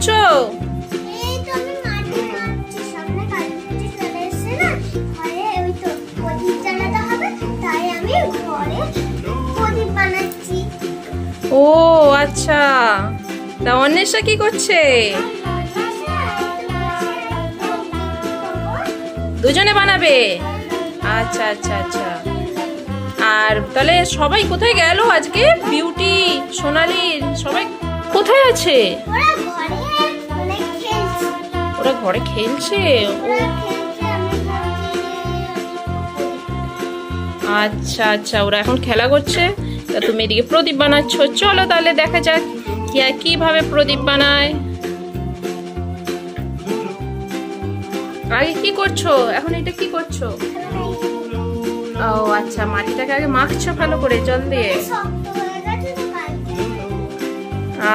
করছো? ও আচ্ছা, তা অন্বেষা কি করছে? দুজনে বানাবে? আচ্ছা আচ্ছা আচ্ছা। আর তাহলে সবাই কোথায় গেল আজকে? বিউটি, সোনালি সবাই কোথায় আছে? ওরা ঘরে খেলছে। আচ্ছা আচ্ছা, ওরা এখন খেলা করছে। তা তুমি এদিকে প্রদীপ বানাচ্ছ। চলো তাহলে দেখা যাক কিভাবে প্রদীপ বানায়। আগে কি করছো? এখন এটা কি করছো? ও আচ্ছা, মাটিটাকে আগে মাখছো ভালো করে জল দিয়ে।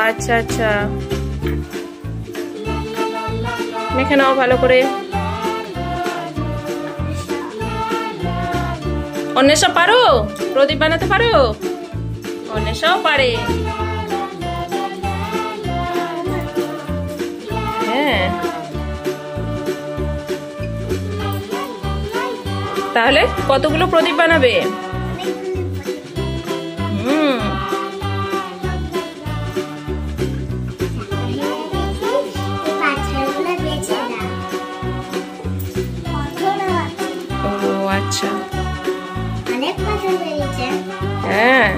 আচ্ছা আচ্ছা, মেখে নাও ভালো করে। অন্বেষা পারো? প্রদীপ বানাতে পারো? অন্বেষাও পারে। হ্যাঁ, তাহলে কতগুলো প্রদীপ বানাবে? ও আচ্ছা, হ্যাঁ।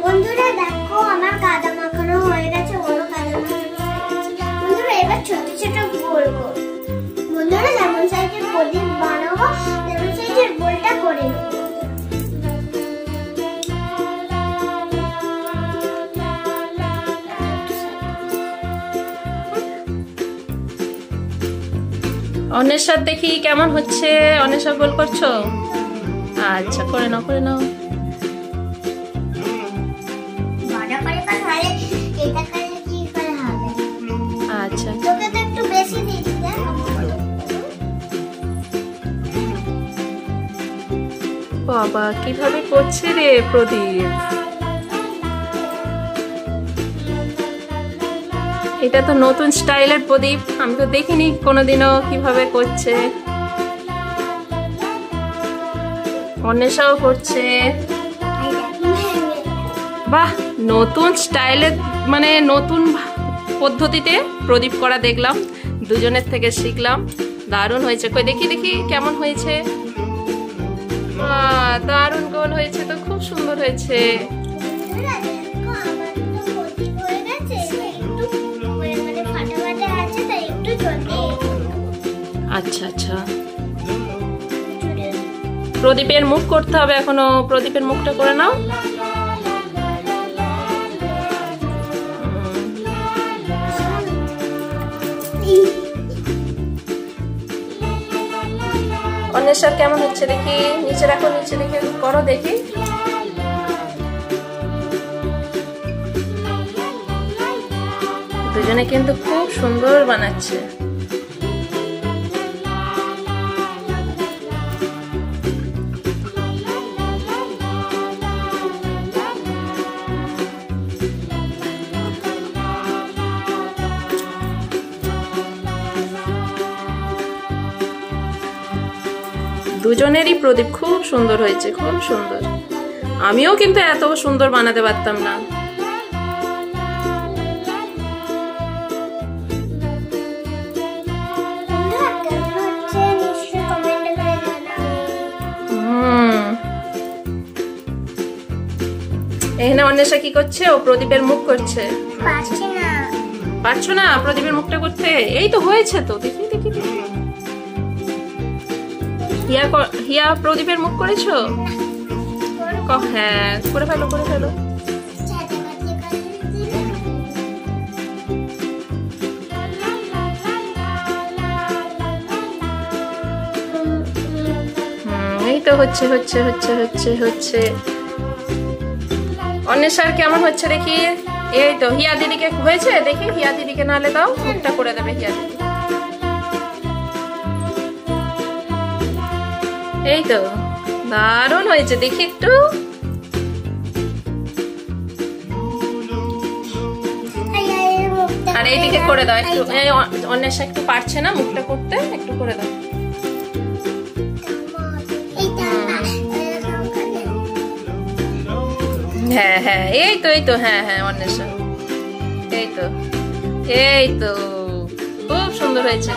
বন্ধুরা দেখো, আমার কাদা মাখানো হয়ে গেছে। ওরও কাদা মাখানো হয়ে গেছে। বন্ধুরা এবার ছোট ছোট গোল গোল, বন্ধুরা যেমন সাইজের প্রদীপ বানাবো তেমন সাইজের গোলটা করে নেবো। অন্বেষা দেখি কেমন হচ্ছে। অন্বেষা গোল করছো? আচ্ছা, করে নাও করে নাও। আচ্ছা, বাবা কিভাবে করছে রে প্রদীপ! এটা তো নতুন স্টাইলের প্রদীপ, আমি তো দেখিনি কোনোদিনও কিভাবে করছে। অন্বেষাও করছে। বাহ, নতুন স্টাইলের মানে নতুন পদ্ধতিতে প্রদীপ করা দেখলাম, দুজনের থেকে শিখলাম। দারুণ হয়েছে। কই দেখি দেখি কেমন হয়েছে। দারুণ গোল হয়েছে তো, খুব সুন্দর হয়েছে। আচ্ছা আচ্ছা, প্রদীপের মুখ করতে হবে এখনো। প্রদীপের মুখটা করে নাও। অন্বেষা কেমন হচ্ছে দেখি। নিচে রাখো, নিচে রেখে করো দেখি। দুজনে কিন্তু খুব সুন্দর বানাচ্ছে। দুজনেরই প্রদীপ খুব সুন্দর হয়েছে, খুব সুন্দর। আমিও কিন্তু এত সুন্দর বানাতে পারতাম না। এখানে অন্বেষা কি করছে? ও প্রদীপের মুখ করছে। পারছো না প্রদীপের মুখটা করতে? এই তো হয়েছে তো, দেখি দেখি দেখি। হিয়া প্রদীপের মুখ করেছো? হ্যাঁ, করে ফেলো করে ফেলো। এই তো হচ্ছে হচ্ছে হচ্ছে হচ্ছে হচ্ছে। অন্বেষার কেমন হচ্ছে দেখি। এই তো হিয়া দিদিকে হয়েছে দেখি। হিয়া দিদিকে নালে দাও, মুখটা করে দেবে হিয়া দিদি। এই তো দারুণ হয়েছে, দেখি একটু। আর এইদিকে করে দাও একটু, অন্বেষা একটু পারছে না মুখটা করতে, একটু করে দাও। হ্যাঁ হ্যাঁ এই তো হ্যাঁ হ্যাঁ অন্বেষা, এই তো খুব সুন্দর হয়েছে।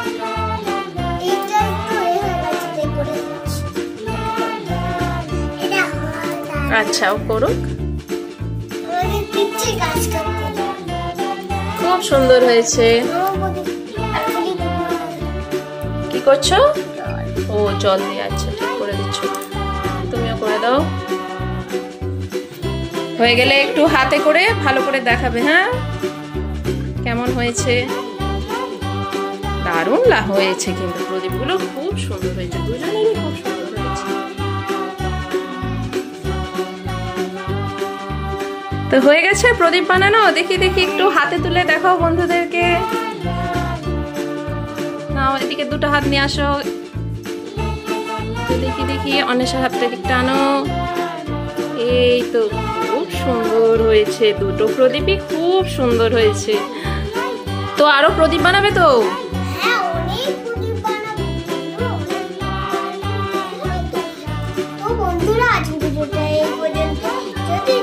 আচ্ছা ও করুক, খুব সুন্দর হয়েছে। কি করছো? ও জল দিয়ে, আচ্ছা ঠিক করে দিচ্ছ, তুমিও করে দাও। হয়ে গেলে একটু হাতে করে ভালো করে দেখাবে, হ্যাঁ কেমন হয়েছে। দারুণ হয়েছে কিন্তু প্রদীপগুলো খুব সুন্দর হয়েছে, দুজনেরই খুব সুন্দর হয়েছে। তো হয়ে গেছে প্রদীপ বানানো। দেখি একটু হাতে তুলে দেখাও বন্ধুদেরকে। নাও এদিকে দুটো হাত নিয়ে আসো, দেখি অন্বেষার হাতটা দিকটা আনো। এই তো খুব সুন্দর হয়েছে, দুটো প্রদীপই খুব সুন্দর হয়েছে। তো আরো প্রদীপ বানাবে তো? বন্ধুরা আজ ভিডিওটা এই পর্যন্ত। যদি